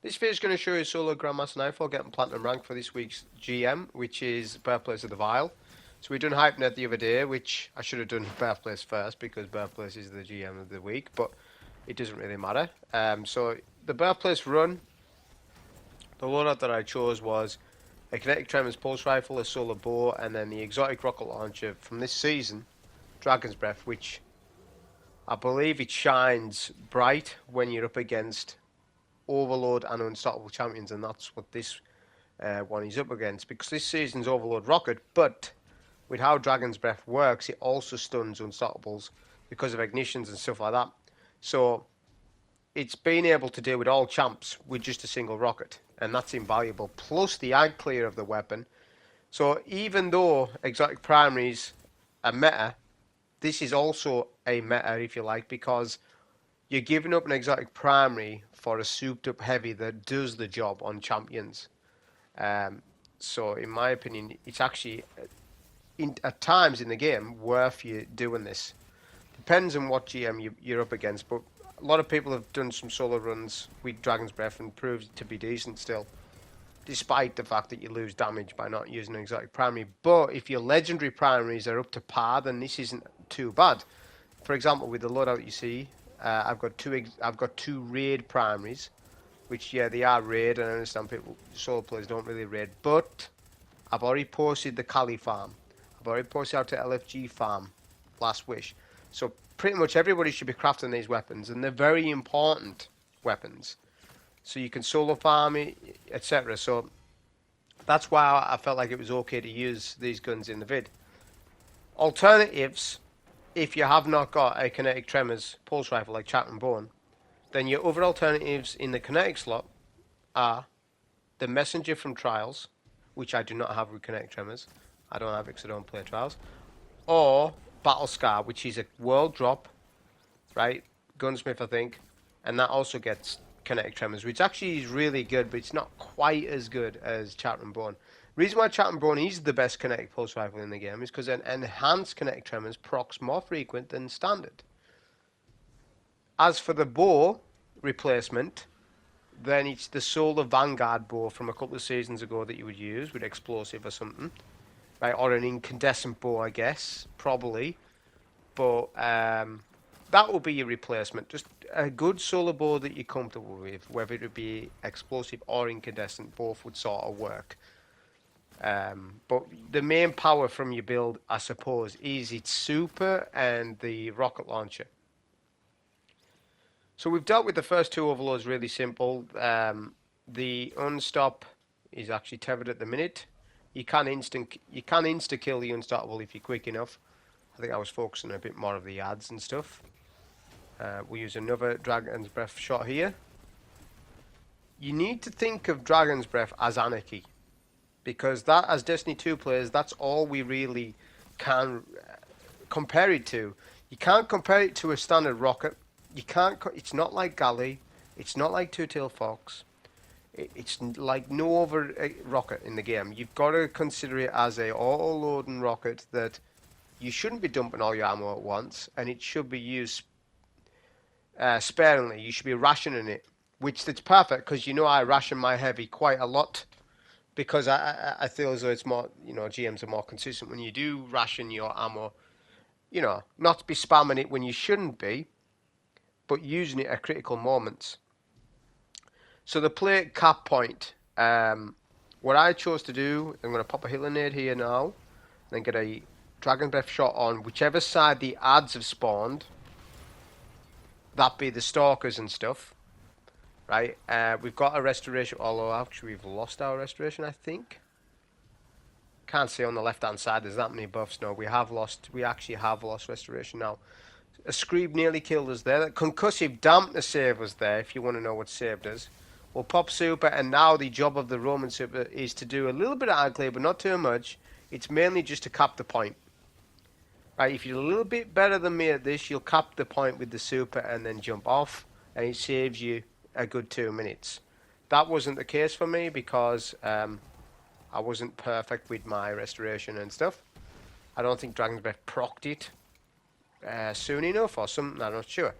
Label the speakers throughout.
Speaker 1: This video is going to show you solo Grandmaster Nightfall getting platinum rank for this week's GM, which is Birthplace of the Vile. So we done Hypenet the other day, which I should have done Birthplace first because Birthplace is the GM of the week, but it doesn't really matter. So the Birthplace run, the loadout that I chose was a Kinetic Tremors Pulse Rifle, a Solar Bow, and then the exotic rocket launcher from this season, Dragon's Breath, which I believe it shines bright when you're up against Overlord and Unstoppable champions, and that's what this one is up against, because this season's Overlord Rocket, but with how Dragon's Breath works, it also stuns Unstoppables because of ignitions and stuff like that. So it's been able to deal with all champs with just a single rocket, and that's invaluable, plus the ag clear of the weapon. So even though exotic primaries are meta, this is also a meta, if you like, because you're giving up an exotic primary for a souped up heavy that does the job on champions. So in my opinion, it's actually at times in the game worth you doing this. Depends on what GM you're up against, but a lot of people have done some solo runs with Dragon's Breath and proved to be decent still, despite the fact that you lose damage by not using an exotic primary. But if your legendary primaries are up to par, then this isn't too bad. For example, with the loadout you see, I've got two raid primaries, which they are raid, and I understand people solo players don't really raid, but I've already posted the Kali farm. I've already posted out to LFG farm, Last Wish. So pretty much everybody should be crafting these weapons, and they're very important weapons. So you can solo farm it, etc. So that's why I felt like it was okay to use these guns in the vid. Alternatives, if you have not got a Kinetic Tremors Pulse Rifle like Chat and Bone, then your other alternatives in the Kinetic slot are the Messenger from Trials, which I do not have with Kinetic Tremors. I don't have it because I don't play Trials. Or Battle Scar, which is a world drop, right? Gunsmith, I think. And that also gets Kinetic Tremors, which actually is really good, but it's not quite as good as Chat and Bone. Reason why Chat and Bone is the best kinetic pulse rifle in the game is because an enhanced kinetic tremors procs more frequent than standard. As for the bow replacement, then it's the Solar Vanguard bow from a couple of seasons ago that you would use with explosive or something, right? Or an incandescent bow, I guess, probably. But that will be your replacement. Just a good solar bow that you're comfortable with, whether it be explosive or incandescent, both would sort of work. But the main power from your build, I suppose, is its super and the rocket launcher. So we've dealt with the first two overloads really simple. The unstop is actually tethered at the minute. You can insta kill the unstoppable if you're quick enough. I think I was focusing a bit more of the ads and stuff. We use another Dragon's Breath shot here. You need to think of Dragon's Breath as anarchy, because that, as Destiny 2 players, that's all we really can compare it to. You can't compare it to a standard rocket. You can't. It's not like Galley. It's not like Two-Tailed Fox. It's like no other rocket in the game. You've got to consider it as a auto-loading rocket that you shouldn't be dumping all your ammo at once, and it should be used sparingly. You should be rationing it, which that's perfect because I ration my heavy quite a lot. Because I feel as though it's more, GMs are more consistent when you do ration your ammo. Not to be spamming it when you shouldn't be, but using it at critical moments. So the plate cap point, what I chose to do, I'm going to pop a healing nade here now, then get a Dragon Breath shot on whichever side the ads have spawned. That be the stalkers and stuff. Right, we've got a restoration, although actually we've lost our restoration, I think. Can't see on the left-hand side, there's that many buffs. No, we actually have lost restoration now. A Screeb nearly killed us there. That concussive dampness save was there, if you want to know what saved us. We'll pop super, and now the job of the Roman super is to do a little bit of unclear, but not too much. It's mainly just to cap the point. Right, if you're a little bit better than me at this, you'll cap the point with the super and then jump off, and it saves you a good 2 minutes. That wasn't the case for me because I wasn't perfect with my restoration and stuff. I don't think Dragon's Breath procced it soon enough or something, I'm not sure.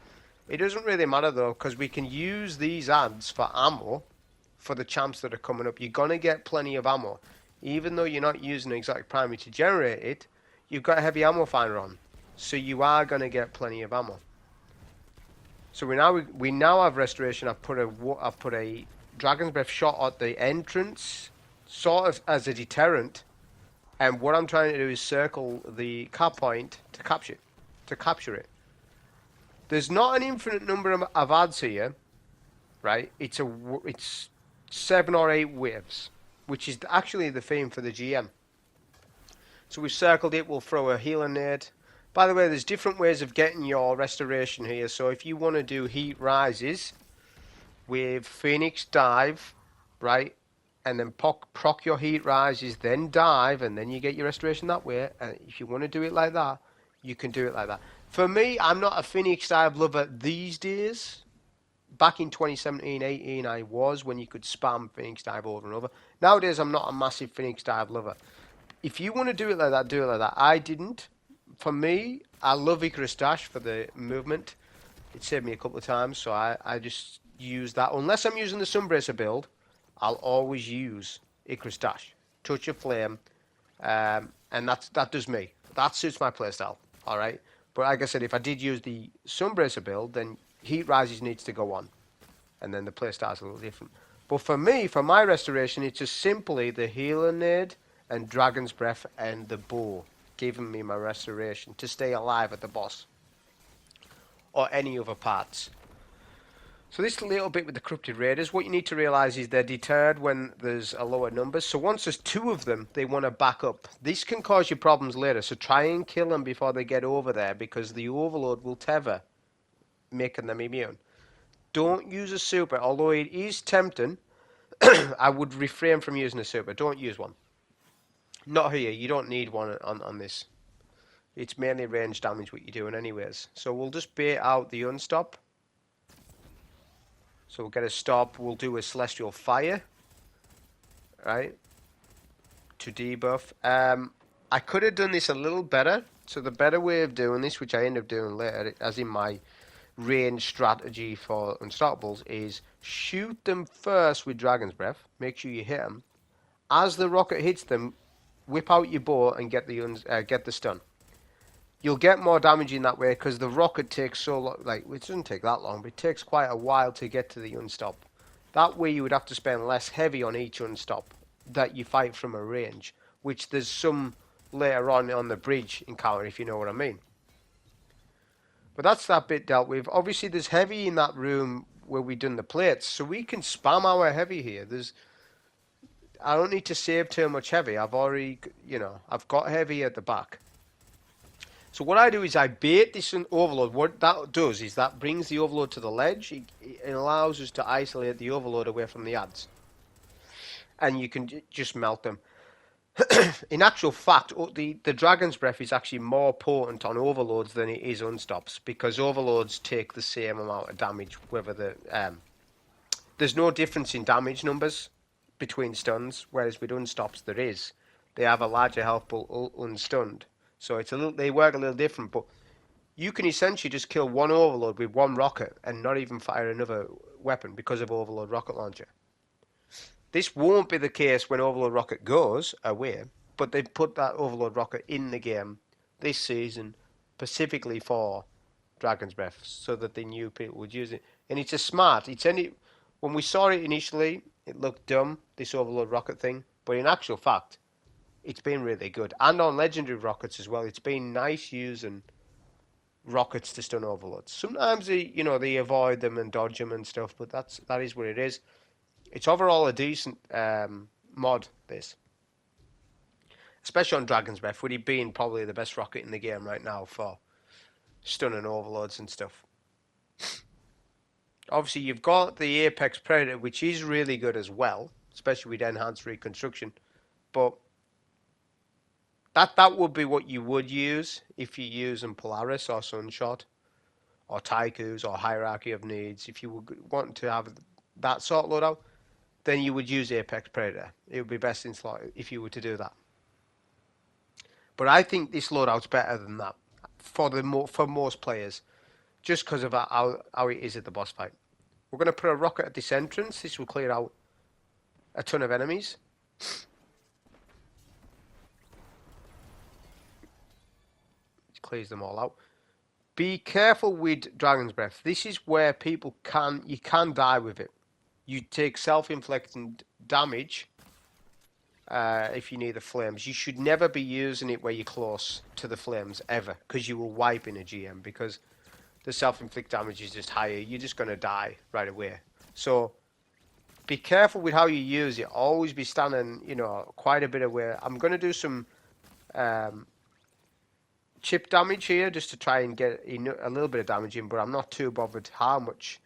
Speaker 1: It doesn't really matter though, because we can use these ads for ammo for the champs that are coming up. You're going to get plenty of ammo. Even though you're not using exotic primary to generate it, you've got a heavy ammo finder on. So you are going to get plenty of ammo. So we now have restoration. I've put a Dragon's Breath shot at the entrance, sort of as a deterrent. And what I'm trying to do is circle the cap point to capture it. There's not an infinite number of ads here, right? It's 7 or 8 waves, which is actually the theme for the GM. So we've circled it. We'll throw a healer nade. By the way, there's different ways of getting your restoration here. So if you want to do heat rises with Phoenix dive, right? And then proc your heat rises, then dive, and then you get your restoration that way. And if you want to do it like that, you can do it like that. For me, I'm not a Phoenix dive lover these days. Back in 2017-18, I was, when you could spam Phoenix dive over and over. Nowadays, I'm not a massive Phoenix dive lover. If you want to do it like that, do it like that. I didn't. For me, I love Icarus Dash for the movement. It saved me a couple of times, so I just use that. Unless I'm using the Sunbracer build, I'll always use Icarus Dash. Touch of Flame. And that does me. That suits my playstyle. Alright? But like I said, if I did use the Sunbracer build, then Heat Rises needs to go on. And then the playstyle's a little different. But for me, for my restoration, it's just simply the Healer Nade and Dragon's Breath and the bow giving me my restoration to stay alive at the boss. Or any other parts. So this little bit with the Corrupted Raiders, what you need to realise is they're deterred when there's a lower number. So once there's 2 of them, they want to back up. This can cause you problems later, so try and kill them before they get over there, because the Overload will tether, making them immune. Don't use a super, although it is tempting. I would refrain from using a super. Don't use one. Not here, you don't need one on this. It's mainly range damage what you're doing anyways. So we'll just bait out the unstop. So we'll get a stop, we'll do a Celestial Fire, right, to debuff. I could have done this a little better. So the better way of doing this, which I end up doing later, as in my range strategy for Unstoppables, is shoot them first with Dragon's Breath, make sure you hit them. As the rocket hits them, whip out your bow and get the stun. You'll get more damage in that way because the rocket takes so long, like, it doesn't take that long, but it takes quite a while to get to the unstop. That way you would have to spend less heavy on each unstop that you fight from a range, which there's some later on the bridge encounter, if you know what I mean. But that's that bit dealt with. Obviously there's heavy in that room where we done the plates, so we can spam our heavy here. I don't need to save too much heavy. I've already, I've got heavy at the back. So what I do is I bait this Overload. What that does is that brings the Overload to the ledge. It allows us to isolate the Overload away from the ads. And you can just melt them. In actual fact, the Dragon's Breath is actually more potent on Overloads than it is Unstops, because Overloads take the same amount of damage, whether there's no difference in damage numbers between stuns, whereas with Unstops there is. They have a larger health pool unstunned. So they work a little different, but you can essentially just kill one Overload with one rocket and not even fire another weapon because of Overload Rocket Launcher. This won't be the case when Overload Rocket goes away, but they've put that Overload Rocket in the game this season specifically for Dragon's Breath so that they knew people would use it. And it's when we saw it initially, it looked dumb, this Overload Rocket thing, but in actual fact, it's been really good. And on Legendary Rockets as well, it's been nice using rockets to stun Overloads. Sometimes they avoid them and dodge them and stuff, but that is what it is. It's overall a decent mod, this. Especially on Dragon's Breath, with it being probably the best rocket in the game right now for stunning Overloads and stuff. Obviously, you've got the Apex Predator, which is really good as well, especially with enhanced reconstruction. But that would be what you would use if you're using Polaris or Sunshot or Taikus or Hierarchy of Needs. If you were wanting to have that sort of loadout, then you would use Apex Predator. It would be best in slot if you were to do that. But I think this loadout's better than that for most players, just because of how it is at the boss fight. We're going to put a rocket at this entrance. This will clear out a ton of enemies. It clears them all out. Be careful with Dragon's Breath. This is where you can die with it. You take self-inflicted damage if you need the flames. You should never be using it where you're close to the flames ever, because you will wipe in a GM, because the self-inflict damage is just higher. You're just going to die right away. So be careful with how you use it. Always be standing, quite a bit away. I'm going to do some chip damage here just to try and get a little bit of damage in, but I'm not too bothered how much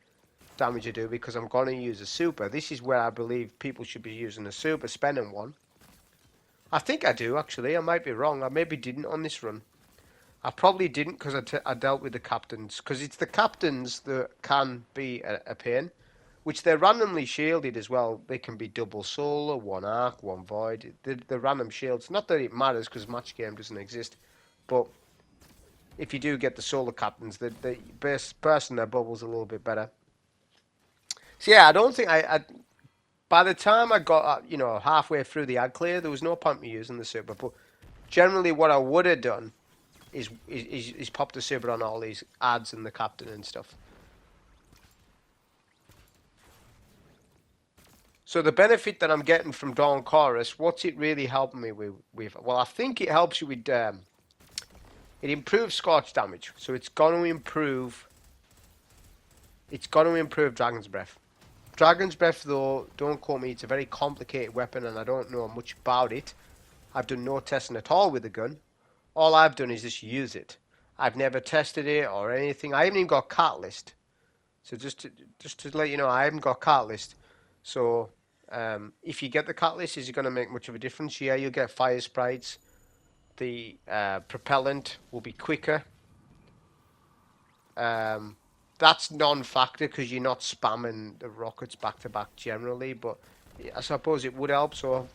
Speaker 1: damage I do, because I'm going to use a super. This is where I believe people should be using a super, spending one. I think I do, actually. I might be wrong. I maybe didn't on this run. I probably didn't, because I dealt with the captains. Because it's the captains that can be a pain, which they're randomly shielded as well. They can be double solar, one arc, one void. The random shields. Not that it matters, because match game doesn't exist. But if you do get the solar captains, the bursting their bubbles a little bit better. So yeah, I don't think by the time I got halfway through the ad clear, there was no point me using the super. But generally, what I would have done is pop the super on all these ads and the captain and stuff. So the benefit that I'm getting from Dawn Chorus, what's it really helping me with? Well, I think it helps you with it improves scorch damage. So it's going to improve Dragon's Breath. Dragon's Breath, though, don't quote me, it's a very complicated weapon and I don't know much about it. I've done no testing at all with the gun. All I've done is just use it. I've never tested it or anything. I haven't even got Catalyst. So just to let you know, I haven't got Catalyst. So if you get the Catalyst, is it going to make much of a difference? Yeah, you'll get fire sprites. The propellant will be quicker. That's non-factor because you're not spamming the rockets back-to-back generally, but I suppose it would help. So,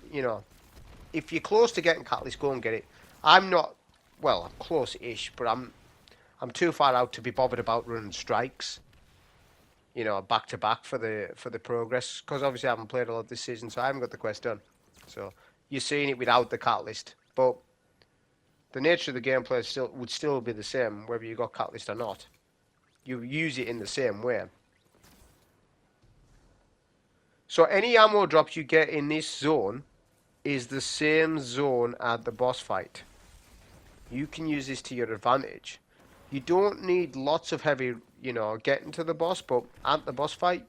Speaker 1: if you're close to getting Catalyst, go and get it. I'm not, well, I'm close-ish, but I'm too far out to be bothered about running strikes, back-to-back for the progress, because obviously I haven't played a lot this season, so I haven't got the quest done. So, you're seeing it without the Catalyst, but the nature of the gameplay would still be the same, whether you got Catalyst or not. You use it in the same way. So any ammo drops you get in this zone is the same zone at the boss fight. You can use this to your advantage. You don't need lots of heavy, getting to the boss, but at the boss fight,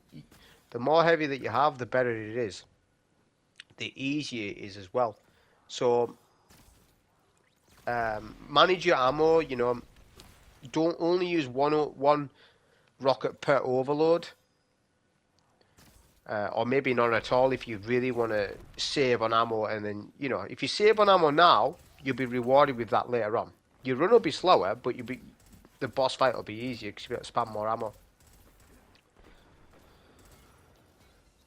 Speaker 1: the more heavy that you have, the better it is. The easier it is as well. So manage your ammo, don't only use one rocket per overload, or maybe none at all if you really want to save on ammo. And then if you save on ammo now, you'll be rewarded with that later on. Your run will be slower, but the boss fight will be easier because you'll be able to spam more ammo.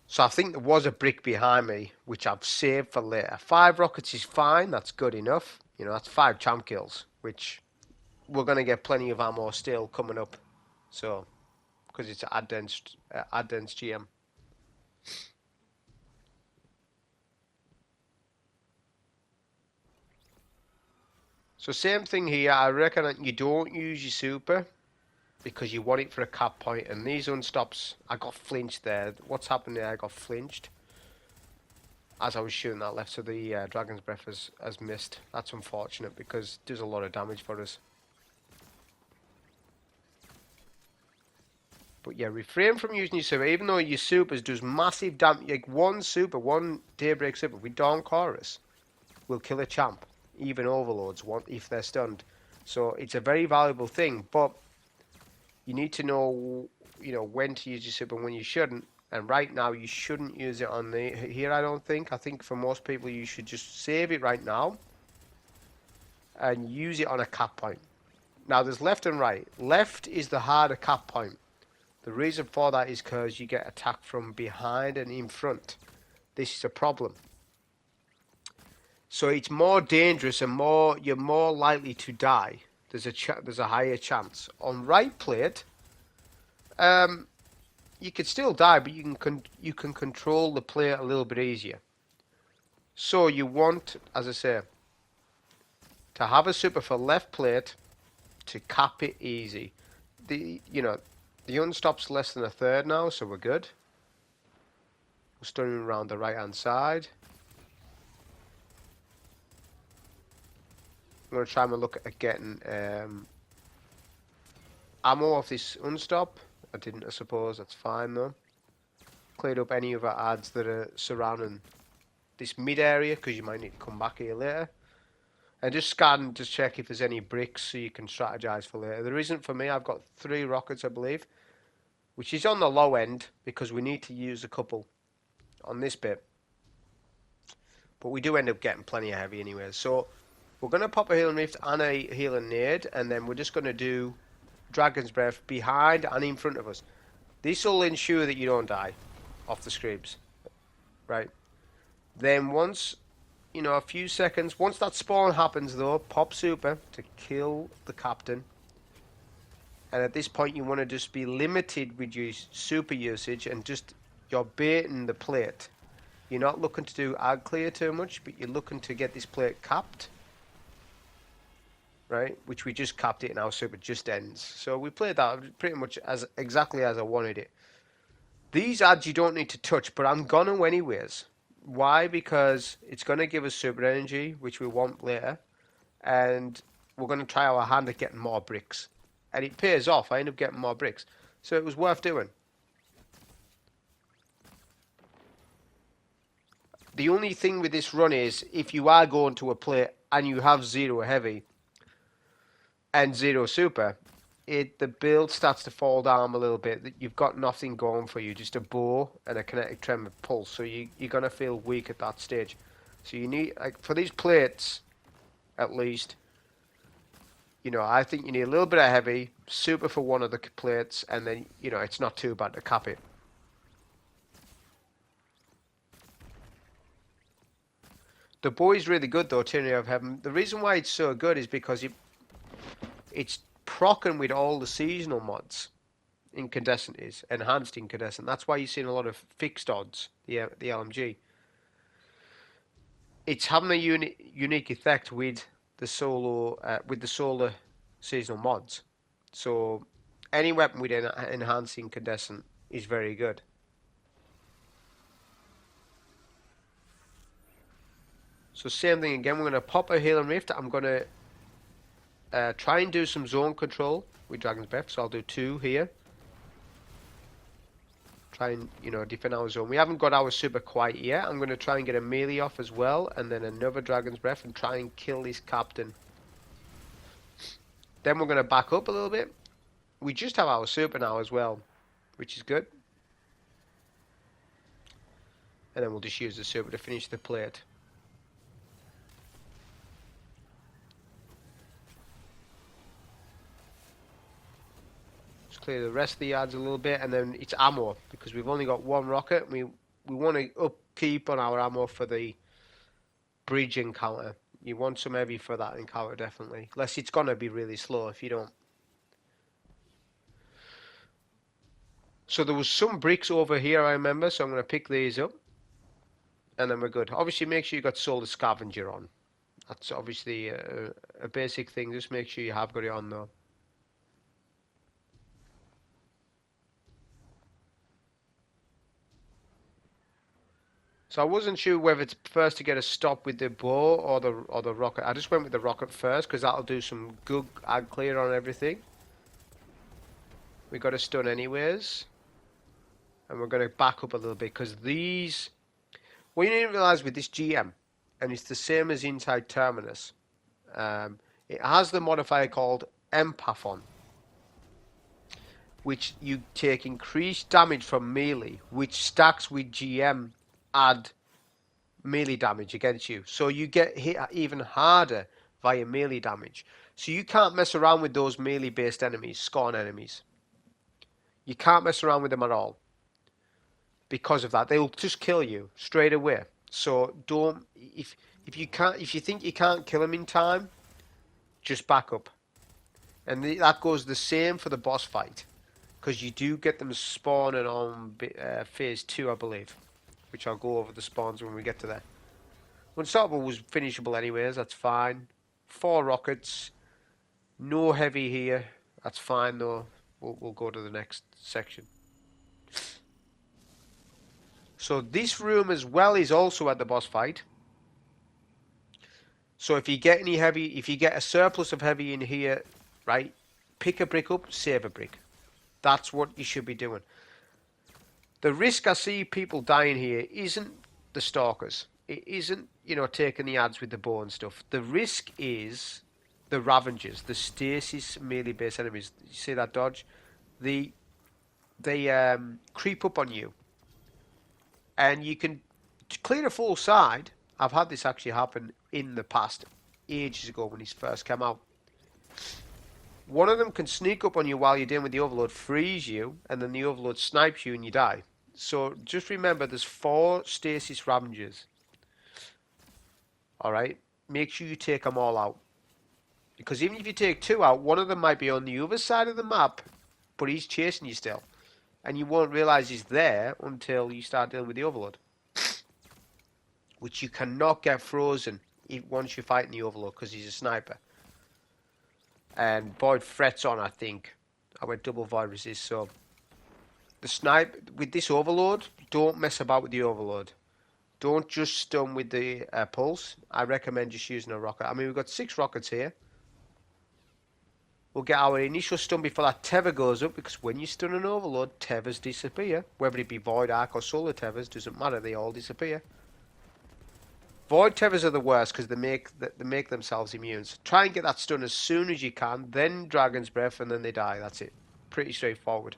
Speaker 1: So I think there was a brick behind me which I've saved for later. 5 rockets is fine, that's good enough. That's 5 champ kills, which we're going to get plenty of ammo still coming up. So, because it's ad dense GM. So same thing here. I reckon that you don't use your super because you want it for a cap point. And these unstops, I got flinched there. What's happened there? I got flinched as I was shooting that left. So the Dragon's Breath has missed. That's unfortunate because it does a lot of damage for us. But yeah, refrain from using your super, even though your supers does massive damage. Like one Daybreak super with Dawn Chorus will kill a champ, even overloads if they're stunned. So it's a very valuable thing, but you need to know when to use your super and when you shouldn't. And right now, you shouldn't use it on the here. I don't think. I think for most people, you should just save it right now and use it on a cap point. Now, there's left and right. Left is the harder cap point. The reason for that is because you get attacked from behind and in front. This is a problem. So it's more dangerous and you're more likely to die. There's a higher chance. On right plate, you could still die, but you can control the plate a little bit easier. So you want, as I say, to have a super for left plate to cap it easy. The unstop's less than a third now, so we're good. We're stunning around the right hand side. I'm going to try and look at getting ammo off this unstop. I didn't, I suppose. That's fine though. Cleared up any other ads that are surrounding this mid area, because you might need to come back here later. And just scan, just check if there's any bricks so you can strategize for later. There isn't for me. I've got 3 rockets, I believe, which is on the low end because we need to use a couple on this bit. But we do end up getting plenty of heavy anyway. So we're going to pop a healing rift and a healing nade, and then we're just going to do Dragon's Breath behind and in front of us. This will ensure that you don't die off the screams, right? Then once, a few seconds, once that spawn happens though, pop super to kill the captain. And at this point you want to just be limited with your super usage and just, you're baiting the plate. You're not looking to do ag clear too much, but you're looking to get this plate capped. Right, which we just capped it and our super just ends. So we played that pretty much exactly as I wanted it. These ads you don't need to touch, but I'm gonna anyways. Why? Because it's gonna give us super energy, which we want later, and we're gonna try our hand at getting more bricks, and it pays off. I end up getting more bricks, so it was worth doing. The only thing with this run is if you are going to a plate and you have 0 heavy and 0 super, the build starts to fall down a little bit. You've got nothing going for you, just a bow and a kinetic tremor pulse. So you're gonna feel weak at that stage. So you need, for these plates, at least, I think you need a little bit of heavy, super for one of the plates, and then it's not too bad to cap it. The bow is really good though, Tyranny of Heaven. The reason why it's so good is because it's procking with all the seasonal mods. Incandescent is enhanced incandescent. That's why you're seeing a lot of fixed odds. The LMG. It's having a unique effect with the solar seasonal mods. So any weapon with enhanced incandescent is very good. So same thing again. We're going to pop a healing rift. I'm going to try and do some zone control with Dragon's Breath, so I'll do 2 here. Try and, defend our zone. We haven't got our super quite yet. I'm going to try and get a melee off as well, and then another Dragon's Breath and try and kill this captain. Then we're going to back up a little bit. We just have our super now as well, which is good. And then we'll just use the super to finish the plate. Clear the rest of the yards a little bit, and then it's ammo because we've only got 1 rocket. We want to upkeep on our ammo for the bridge encounter. You want some heavy for that encounter definitely, unless it's gonna be really slow if you don't. So there was some bricks over here, I remember, so I'm going to pick these up, and then we're good. Obviously make sure you got Solar Scavenger on. That's obviously a basic thing. Just make sure you have got it on though. So I wasn't sure whether it's first to get a stop with the bow or the rocket. I just went with the rocket first because that'll do some good ag clear on everything. We got a stun anyways, and we're going to back up a little bit because these. What you need to realize with this GM, and it's the same as inside Terminus. It has the modifier called Empathon. which you take increased damage from melee, which stacks with GM add melee damage against you. So you get hit even harder via melee damage. So you can't mess around with those melee based enemies, scorn enemies. You can't mess around with them at all. Because of that, they'll just kill you straight away. So don't if you think you can't kill them in time, just back up. And that goes the same for the boss fight, because you do get them spawning on phase 2, I believe, which I'll go over the spawns when we get to there. Unstoppable was finishable anyways, that's fine. 4 rockets, no heavy here, that's fine though. We'll go to the next section. So this room as well is also at the boss fight. So if you get any heavy, if you get a surplus of heavy in here, right, pick a brick up, save a brick. That's what you should be doing. The risk I see people dying here isn't the stalkers. It isn't, taking the ads with the bow and stuff. The risk is the Ravengers, the stasis melee based enemies. You see that dodge? They creep up on you. And you can clear a full side. I've had this actually happen in the past, ages ago when he first came out. One of them can sneak up on you while you're dealing with the overload, freeze you, and then the overload snipes you and you die. So just remember there's 4 stasis Ravengers. Alright? Make sure you take them all out. Because even if you take 2 out, one of them might be on the other side of the map, but he's chasing you still. And you won't realise he's there until you start dealing with the overload. Which you cannot get frozen once you're fighting the overload, because he's a sniper. And Void frets on, I think. I went double Void resist, so... The snipe, with this overload, don't mess about with the overload. Don't just stun with the pulse. I recommend just using a rocket. I mean, we've got 6 rockets here. We'll get our initial stun before that tether goes up, because when you stun an overload, tethers disappear. Whether it be Void, Arc or Solar tethers, doesn't matter, they all disappear. Void tethers are the worst because they make themselves immune. So try and get that stun as soon as you can, then Dragon's Breath, and then they die. That's it. Pretty straightforward.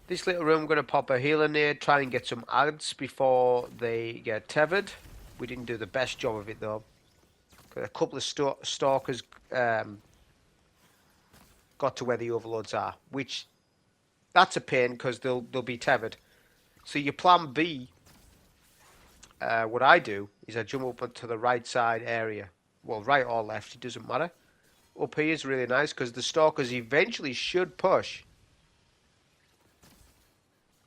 Speaker 1: This little room, I'm going to pop a healer nade, try and get some ads before they get tethered. We didn't do the best job of it though. A couple of stalkers got to where the overloads are, which that's a pain because they'll be tethered. So your plan B, what I do is I jump up to the right side area. Well, right or left, it doesn't matter. Up here is really nice because the stalkers eventually should push.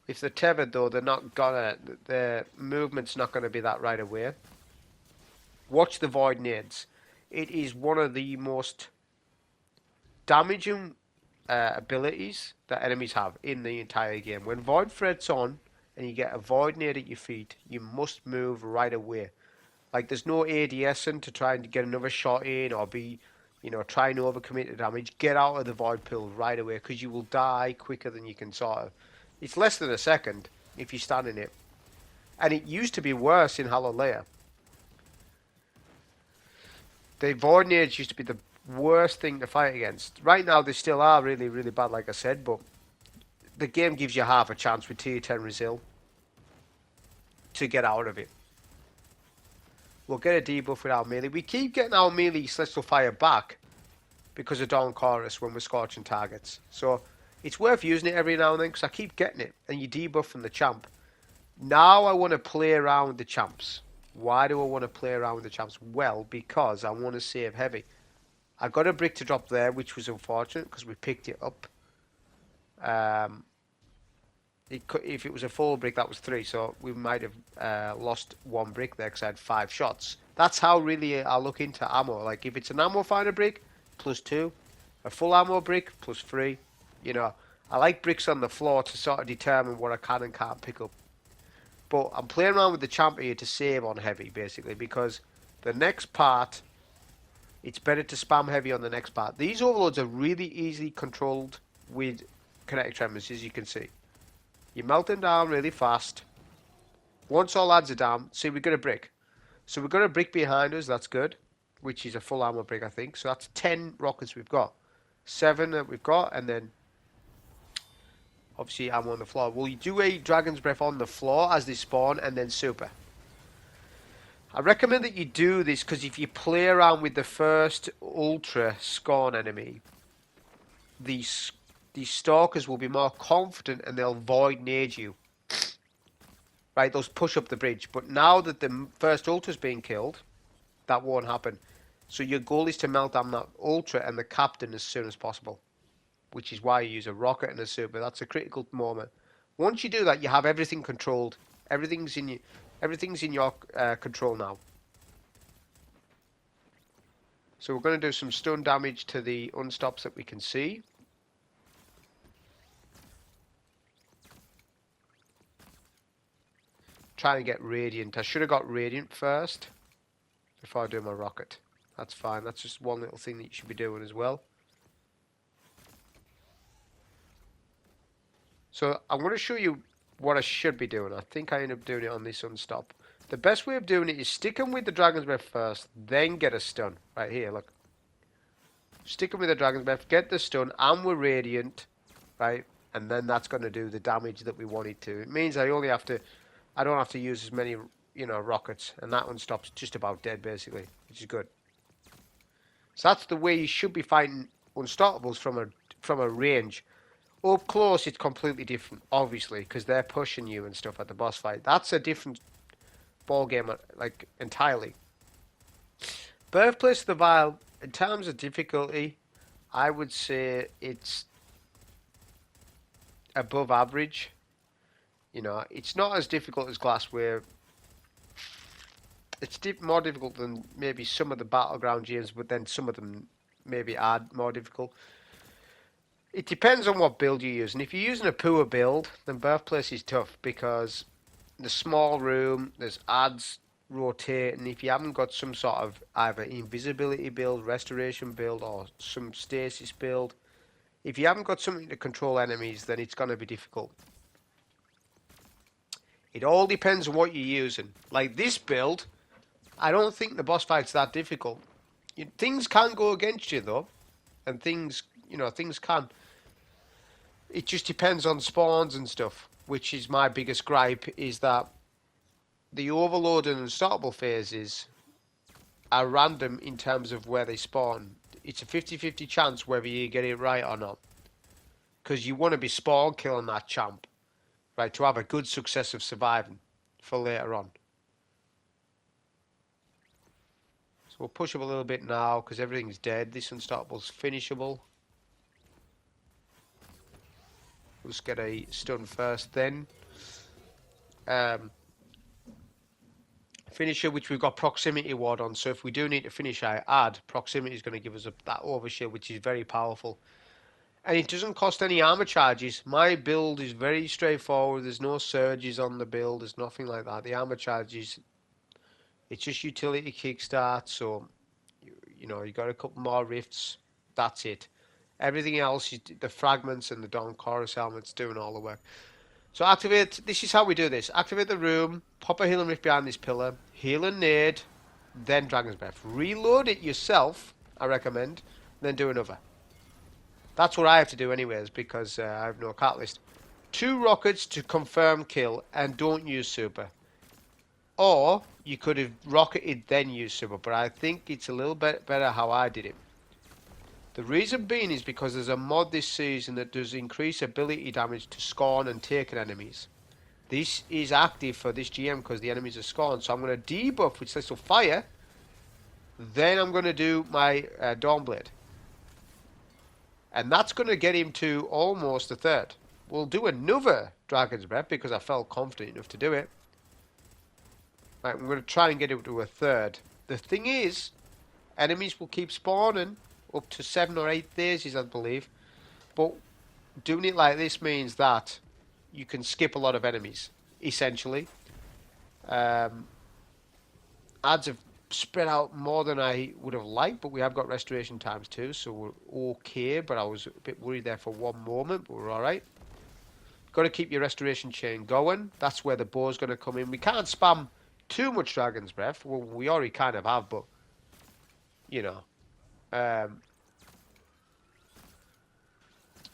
Speaker 1: If they're tethered though, they're not gonna. Their movement's not gonna be that right away. Watch the Void nades. It is one of the most damaging abilities that enemies have in the entire game. When Void threats on and you get a Void nade at your feet, you must move right away. Like there's no ADSing to try and get another shot in or be, try and overcommit the damage. Get out of the Void pool right away because you will die quicker than you can sort of. It's less than a second if you stand in it. And it used to be worse in Hallelujah. The Void nades used to be the worst thing to fight against. Right now they still are really, really bad, like I said, but the game gives you half a chance with tier 10 Resil to get out of it. We'll get a debuff with our melee. We keep getting our melee Celestial Fire back because of Dawn Chorus when we're scorching targets. So it's worth using it every now and then because I keep getting it. And you debuff from the champ. Now I want to play around with the champs. Why do I want to play around with the champs? Well, because I want to save heavy. I got a brick to drop there, which was unfortunate because we picked it up. If it was a full brick, that was 3, so we might have lost 1 brick there because I had 5 shots. That's how really I look into ammo. Like if it's an ammo finder brick, +2, a full ammo brick, +3. I like bricks on the floor to sort of determine what I can and can't pick up. But I'm playing around with the champ here to save on heavy, basically, because the next part, it's better to spam heavy on the next part. These overloads are really easily controlled with kinetic tremors, as you can see. You melt them down really fast. Once all ads are down, see, we've got a brick. So we've got a brick behind us, that's good. which is a full armor brick, I think. So that's 10 rockets we've got. 7 that we've got, and then obviously ammo on the floor. We'll do a Dragon's Breath on the floor as they spawn, and then super. I recommend that you do this because if you play around with the first ultra scorn enemy, these stalkers will be more confident and they'll void nade you. Right, those push up the bridge. But now that the first ultra's being killed, that won't happen. So your goal is to melt down that ultra and the captain as soon as possible, which is why you use a rocket and a super. That's a critical moment. Once you do that, you have everything controlled. Everything's in your control now. So we're going to do some stun damage to the unstops that we can see. Trying to get Radiant. I should have got Radiant first before I do my rocket. That's fine. That's just one little thing that you should be doing as well. So I'm going to show you what I should be doing. I think I end up doing it on this unstop. The best way of doing it is sticking with the Dragon's Breath first, then get a stun. Right here, look. Sticking with the Dragon's Breath, get the stun, and we're Radiant, right? And then that's going to do the damage that we want it to. It means I don't have to use as many, rockets, and that one stops just about dead, basically, which is good. So that's the way you should be fighting unstoppables from a range. Up close, it's completely different, obviously, because they're pushing you and stuff at the boss fight. That's a different ball game, like, entirely. Birthplace of the Vile, in terms of difficulty, I would say it's above average. It's not as difficult as Glassware. It's more difficult than maybe some of the Battleground games, but then some of them maybe are more difficult. It depends on what build you're using. If you're using a poor build, then Birthplace is tough because the small room, there's adds rotating. If you haven't got some sort of either invisibility build, restoration build, or some stasis build, if you haven't got something to control enemies, then it's going to be difficult. It all depends on what you're using. Like this build, I don't think the boss fight's that difficult. Things can go against you though, and things can. It just depends on spawns and stuff, which is my biggest gripe, is that the overload and unstoppable phases are random in terms of where they spawn. It's a 50-50 chance whether you get it right or not. Because you want to be spawn killing that champ, right, to have a good success of surviving for later on. So we'll push up a little bit now because everything's dead. This unstoppable's finishable. We'll just get a stun first, then finisher, which we've got proximity ward on. So if we do need to finish our ad, proximity is going to give us that overshield, which is very powerful. And it doesn't cost any armor charges. My build is very straightforward. There's no surges on the build. There's nothing like that. The armor charges, it's just utility kickstart. So, you got a couple more rifts. That's it. Everything else, the fragments and the Dawn Chorus helmets doing all the work. So activate, this is how we do this. Activate the room, pop a healing rift behind this pillar, heal and nade, then Dragon's Breath. Reload it yourself, I recommend, then do another. That's what I have to do anyways, because I have no catalyst. 2 rockets to confirm kill, and don't use super. Or, you could have rocketed then use super, but I think it's a little bit better how I did it. The reason being is because there's a mod this season that does increase ability damage to scorn and taken enemies. This is active for this GM because the enemies are scorned. So I'm going to debuff with Celestial Fire. Then I'm going to do my Dawnblade. And that's going to get him to almost a third. We'll do another Dragon's Breath because I felt confident enough to do it. Right, I'm going to try and get it to a third. The thing is, enemies will keep spawning up to 7 or 8 phases, I believe. But doing it like this means that you can skip a lot of enemies, essentially. Ads have spread out more than I would have liked, but we have got restoration times too, so we're okay. But I was a bit worried there for one moment, but we're alright. Got to keep your restoration chain going. That's where the bow's going to come in. We can't spam too much Dragon's Breath. Well, we already kind of have, but you know.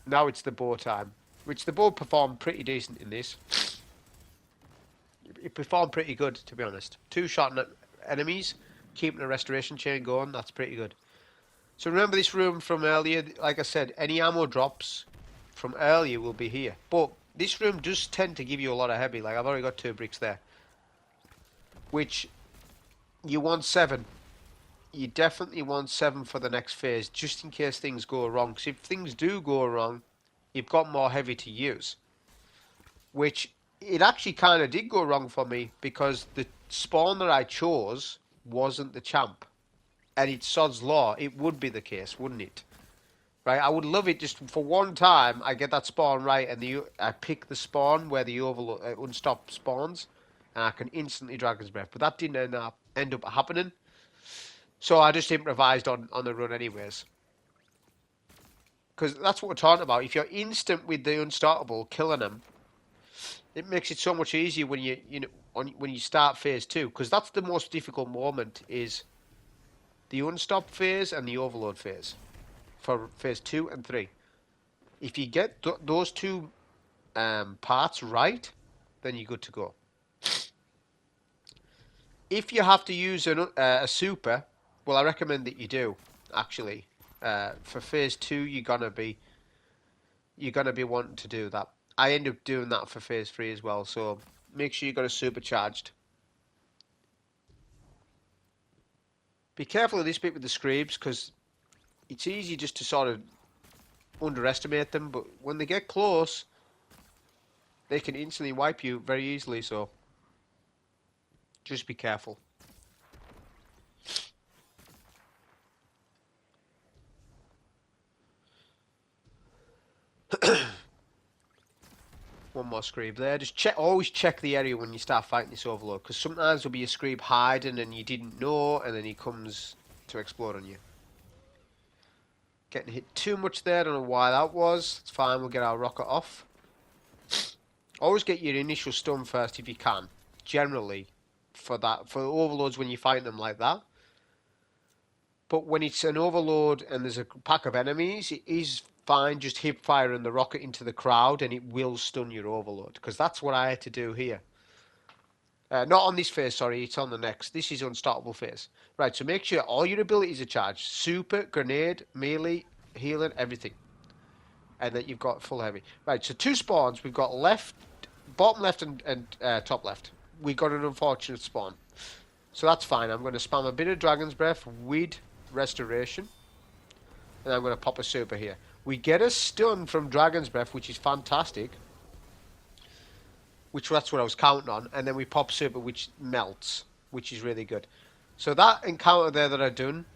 Speaker 1: Now it's the bow time, which the bow performed pretty decent in this. It performed pretty good, to be honest. 2-shot enemies, keeping a restoration chain going, that's pretty good. So remember this room from earlier, like I said, any ammo drops from earlier will be here. But this room does tend to give you a lot of heavy, like I've already got 2 bricks there. Which, you want 7. You definitely want 7 for the next phase, just in case things go wrong. Because if things do go wrong, you've got more heavy to use. Which, it actually kind of did go wrong for me, because the spawn that I chose wasn't the champ. And it's sod's law, it would be the case, wouldn't it? Right, I would love it just for one time, I get that spawn right, and I pick the spawn where the unstopped spawns, and I can instantly Dragon's Breath. But that didn't end up happening. So I just improvised on the run anyways. Because that's what we're talking about. If you're instant with the unstoppable, killing them, it makes it so much easier when when you start phase 2. Because that's the most difficult moment, is the unstop phase and the overload phase. For phase 2 and 3. If you get those 2 parts right, then you're good to go. If you have to use a super, well, I recommend that you do, actually. For phase 2, you're gonna be wanting to do that. I end up doing that for phase 3 as well, so make sure you got a supercharged. Be careful of this bit with the screams, because it's easy just to sort of underestimate them, but when they get close, they can instantly wipe you very easily, so just be careful. One more screeb there. Just always check the area when you start fighting this overload, because sometimes there'll be a screeb hiding and you didn't know, and then he comes to explode on you. Getting hit too much there, don't know why that was. It's fine, we'll get our rocket off. Always get your initial stun first if you can. Generally, for overloads when you fight them like that. But when it's an overload and there's a pack of enemies, it is fine just hip firing the rocket into the crowd and it will stun your overload. Because that's what I had to do here. Not on this phase, sorry, it's on the next. This is unstoppable phase. Right, so make sure all your abilities are charged. Super, grenade, melee, healing, everything. And that you've got full heavy. Right, so 2 spawns. We've got bottom left and top left. We got an unfortunate spawn. So that's fine. I'm going to spam a bit of Dragon's Breath with Restoration. And I'm going to pop a super here. We get a stun from Dragon's Breath, which is fantastic. That's what I was counting on. And then we pop super, which melts, which is really good. So that encounter there that I done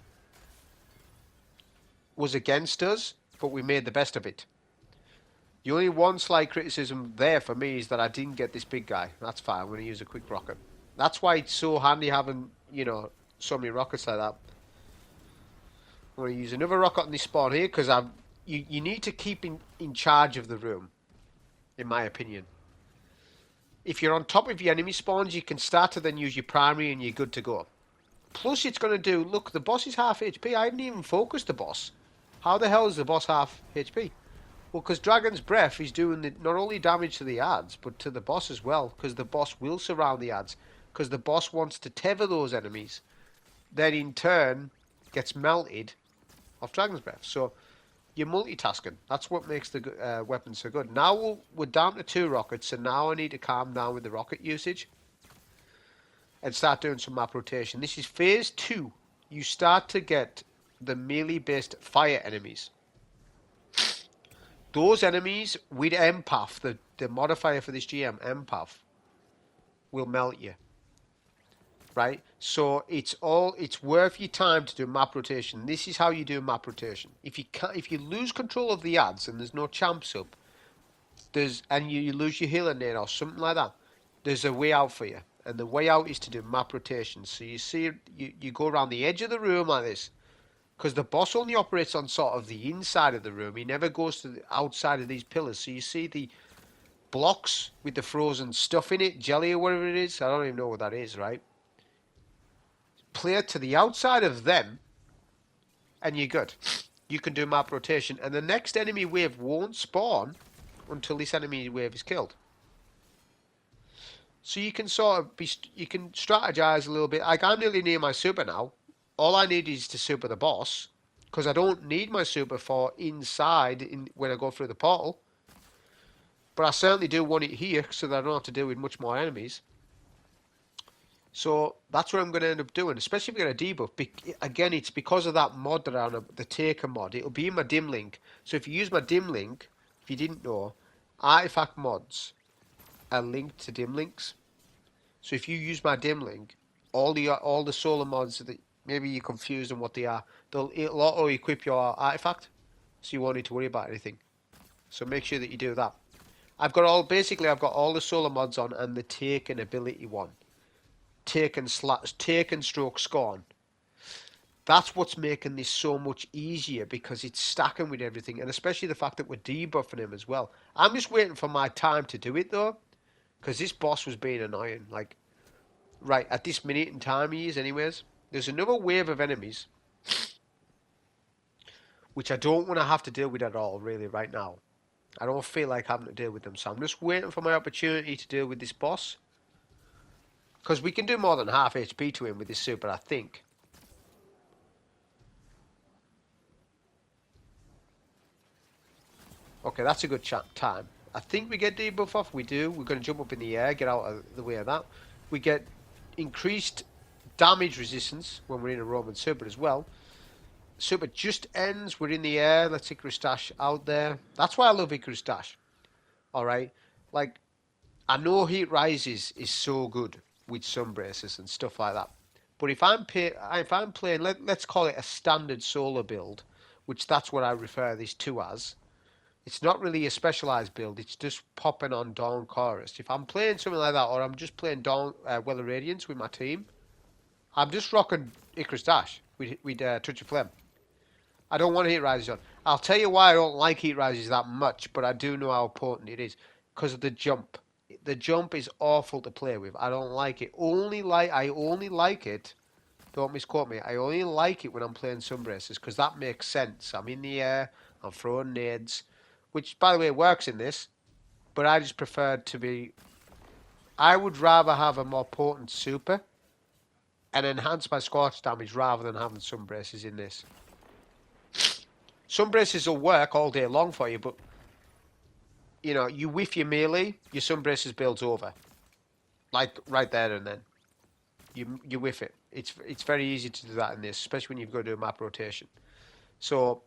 Speaker 1: was against us, but we made the best of it. The only one slight criticism there for me is that I didn't get this big guy. That's fine. I'm going to use a quick rocket. That's why it's so handy having, so many rockets like that. I'm going to use another rocket on this spawn here, because you need to keep in charge of the room, in my opinion. If you're on top of your enemy spawns, you can start to then use your primary and you're good to go. Plus, it's going to do... Look, the boss is half HP. I haven't even focused the boss. How the hell is the boss half HP? Well, because Dragon's Breath is doing not only damage to the ads, but to the boss as well. Because the boss will surround the ads. Because the boss wants to tether those enemies. Then, in turn, gets melted off Dragon's Breath. So, you're multitasking. That's what makes the weapon so good. Now we're down to 2 rockets, so now I need to calm down with the rocket usage and start doing some map rotation. This is phase 2. You start to get the melee-based fire enemies. Those enemies with empath, the modifier for this GM, empath, will melt you. Right? So it's worth your time to do map rotation. This is how you do map rotation. If you lose control of the ads and there's no champs up, and you lose your healer nade or something like that, there's a way out for you. And the way out is to do map rotation. So you see, you go around the edge of the room like this. Because the boss only operates on sort of the inside of the room. He never goes to the outside of these pillars. So you see the blocks with the frozen stuff in it, jelly or whatever it is. I don't even know what that is, right? Play to the outside of them, and you're good. You can do map rotation, and the next enemy wave won't spawn until this enemy wave is killed. So you can sort of you can strategize a little bit. Like, I'm nearly near my super now. All I need is to super the boss, because I don't need my super for inside when I go through the portal. But I certainly do want it here, so that I don't have to deal with much more enemies. So that's what I'm going to end up doing, especially if we get a debuff. Again, it's because of that mod that I'm the Taker mod. It'll be in my dim link. So if you use my dim link, if you didn't know, artifact mods are linked to dim links. So if you use my dim link, all the solar mods that maybe you're confused on what they are, it'll auto equip your artifact, so you won't need to worry about anything. So make sure that you do that. I've got all the solar mods on and the Taken ability one. Taken stroke scorn. That's what's making this so much easier, because it's stacking with everything, and especially the fact that we're debuffing him as well. I'm just waiting for my time to do it though, because this boss was being annoying. Like, right at this minute in time he is anyways. There's another wave of enemies, which I don't want to have to deal with at all really right now. I don't feel like having to deal with them, so I'm just waiting for my opportunity to deal with this boss. Because we can do more than half HP to him with this super, I think. Okay, that's a good time. I think we get debuff off. We do. We're going to jump up in the air, get out of the way of that. We get increased damage resistance when we're in a Roman super as well. Super just ends. We're in the air. Let's Icarus Dash out there. That's why I love Icarus Dash. Alright. Like, I know Heat Rises is so good with sun braces and stuff like that. But if I'm playing, let's call it a standard solar build, which that's what I refer this to as. It's not really a specialized build. It's just popping on Dawn Chorus. If I'm playing something like that, or I'm just playing Dawn Well of Radiance with my team, I'm just rocking Icarus Dash with Touch of Flame. I don't want Heat Rises on. I'll tell you why I don't like Heat Rises that much, but I do know how important it is. Because of the jump. The jump is awful to play with. I don't like it. I only like it, don't misquote me, I only like it when I'm playing Sunbraces, because that makes sense. I'm in the air, I'm throwing nades, which, by the way, works in this, but I just prefer to be... I would rather have a more potent super and enhance my scorch damage rather than having Sunbraces in this. Sunbraces will work all day long for you, but, you know, you whiff your melee, your Sunbraces builds over. Like, right there and then. You whiff it. It's very easy to do that in this, especially when you've got to do a map rotation. So...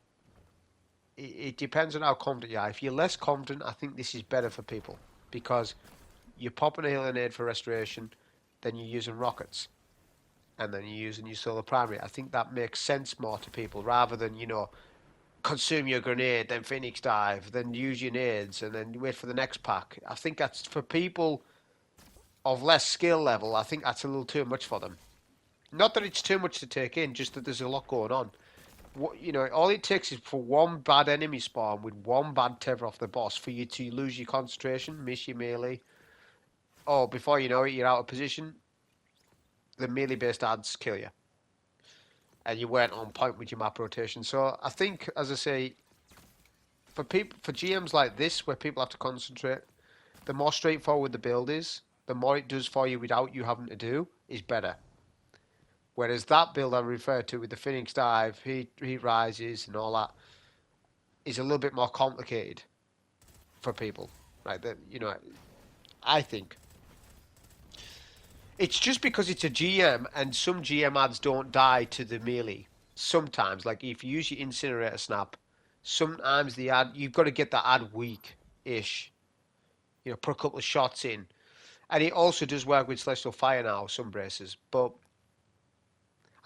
Speaker 1: it depends on how confident you are. If you're less confident, I think this is better for people, because you're popping a healing aid for restoration, then you're using rockets, and then you're using your solar primary. I think that makes sense more to people, rather than, you know, consume your grenade, then Phoenix dive, then use your nades, and then wait for the next pack. I think that's, for people of less skill level, I think that's a little too much for them. Not that it's too much to take in, just that there's a lot going on. You know, all it takes is for one bad enemy spawn with one bad tether off the boss for you to lose your concentration, miss your melee. Oh, before you know it, you're out of position. The melee-based ads kill you. And you weren't on point with your map rotation. So I think, as I say, for GMs like this, where people have to concentrate, the more straightforward the build is, the more it does for you without you having to do, is better. Whereas that build I referred to with the Phoenix Dive, Heat Rises and all that, is a little bit more complicated for people. Right? That, you know, I think. It's just because it's a GM, and some GM ads don't die to the melee. Sometimes, like if you use your Incinerator Snap, sometimes the ad, you've got to get the ad weak-ish. You know, put a couple of shots in. And it also does work with Celestial Fire now, some braces, but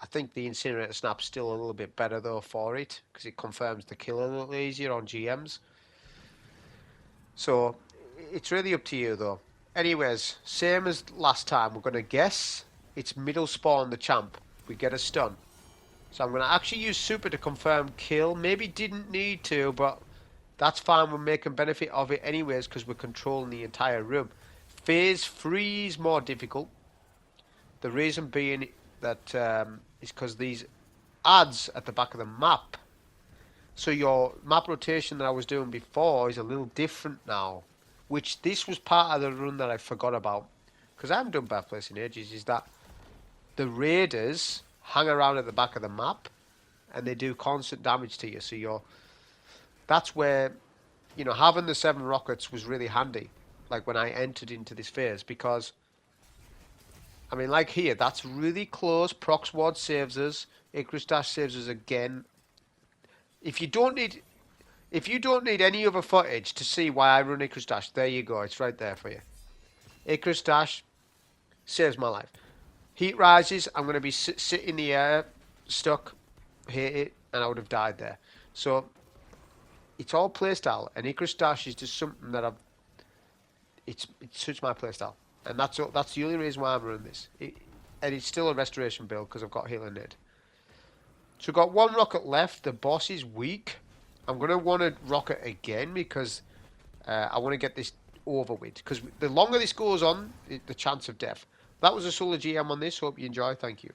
Speaker 1: I think the Incinerator Snap's still a little bit better, though, for it, because it confirms the kill a little easier on GMs. So, it's really up to you, though. Anyways, same as last time, we're going to guess it's middle spawn the champ. We get a stun. So I'm going to actually use super to confirm kill. Maybe didn't need to, but that's fine. We're making benefit of it anyways, because we're controlling the entire room. Phase 3 is more difficult. The reason being that is because these adds at the back of the map. So your map rotation that I was doing before is a little different now. Which this was part of the run that I forgot about. Because I haven't done Birthplace in ages. Is that the raiders hang around at the back of the map. And they do constant damage to you. So that's where, you know, having the 7 rockets was really handy. Like when I entered into this phase. Because, I mean, like here, that's really close. Prox Ward saves us. Icarus Dash saves us again. If you don't need any other footage to see why I run Icarus Dash, there you go. It's right there for you. Icarus Dash saves my life. Heat rises. I'm going to be sit in the air, stuck, hit it, and I would have died there. So it's all playstyle, and Icarus Dash is just something that it suits my playstyle, and that's the only reason why I'm running this. And it's still a restoration build because I've got healing nade. So we've got 1 rocket left. The boss is weak. I'm going to want to rocket again because I want to get this over with. Because the longer this goes on, the chance of death. That was a solo GM on this. Hope you enjoy. Thank you.